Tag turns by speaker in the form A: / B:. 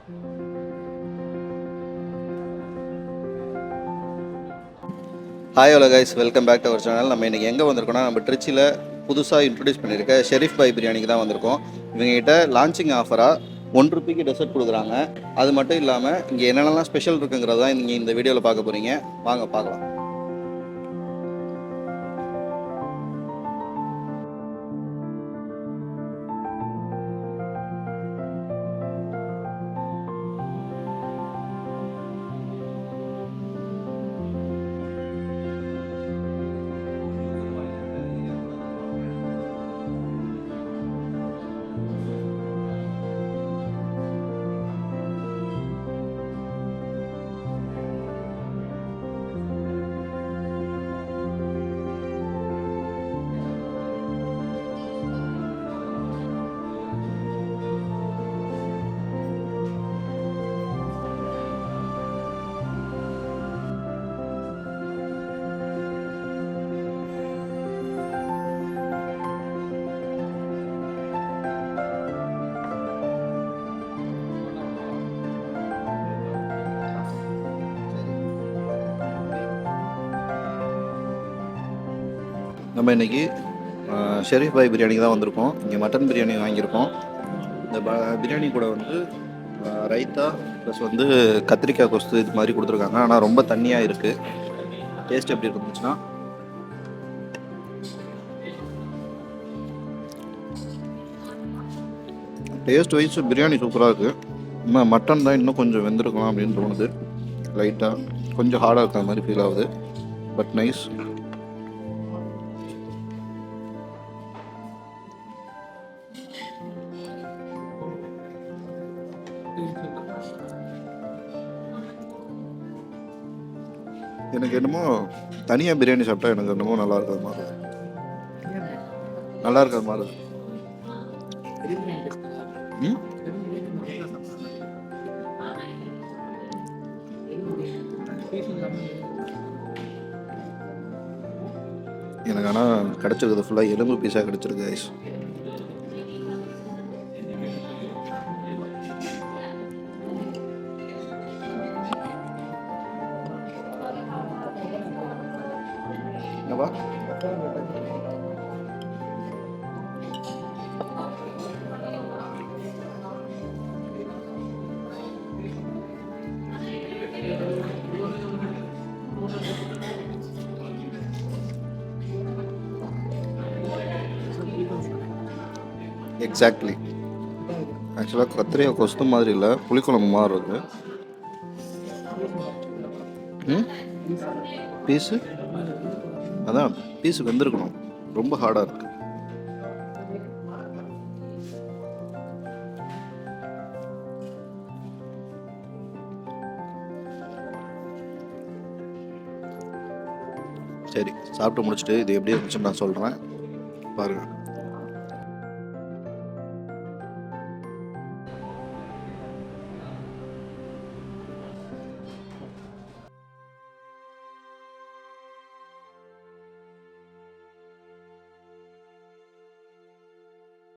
A: Hi hello guys, welcome back to our channel. நம்ம இன்றைக்கி எங்கே வந்திருக்கோம்னா, நம்ம திருச்சியில் புதுசாக இன்ட்ரடியூஸ் பண்ணியிருக்க ஷெரீஃப் பாய் பிரியாணிக்கு தான் வந்திருக்கோம். இவங்ககிட்ட லான்ச்சிங் ஆஃபராக ₹1 டெசர்ட் கொடுக்குறாங்க. அது மட்டும் இல்லாமல் இங்கே என்னென்னலாம் ஸ்பெஷல் இருக்குங்கிறத நீங்கள் இந்த வீடியோவில் பார்க்க போகிறீங்க. வாங்க பார்க்கலாம். நம்ம இன்றைக்கி ஷெரீஃப் பாய் பிரியாணிக்கு தான் வந்திருக்கோம். இங்கே மட்டன் பிரியாணி வாங்கியிருக்கோம். இந்த பிரியாணி கூட வந்து ரைத்தா ப்ளஸ் வந்து கத்திரிக்காய் கொஸ்து இது மாதிரி கொடுத்துருக்காங்க. ஆனால் ரொம்ப தண்ணியாக இருக்குது. டேஸ்ட் எப்படி இருந்துச்சுன்னா, டேஸ்ட் வைஸ் பிரியாணி சூப்பராக இருக்குது. இன்னும் மட்டன் தான் இன்னும் கொஞ்சம் வெந்திருக்கலாம் அப்படின்னு தோணுது. லைட்டாக கொஞ்சம் ஹார்டாக இருக்கிற மாதிரி ஃபீல் ஆகுது. But nice. எனக்கு என்னமோ தனியாக பிரியாணி சாப்பிட்டா எனக்கு என்னமோ நல்லா இருக்கிறது மாதிரி எனக்கு. ஆனால் கிடச்சிருக்குது ஃபுல்லாக எலும்பு பீஸாக கிடச்சிருக்கு ஐஸ். எக்ஸாக்ட்லி. ஆக்சுவலாக கத்திரிக்காய் கொஸ்து மாதிரி இல்லை, புளிக்குழம்பு மாதிரி இருக்குது. பீஸு அதான் பீஸு வெந்திருக்கணும். ரொம்ப ஹார்டாக இருக்குது. சரி, சாப்பிட்டு முடிச்சுட்டு இது எப்படி இருந்துச்சுன்னு நான் சொல்கிறேன், பாருங்கள்.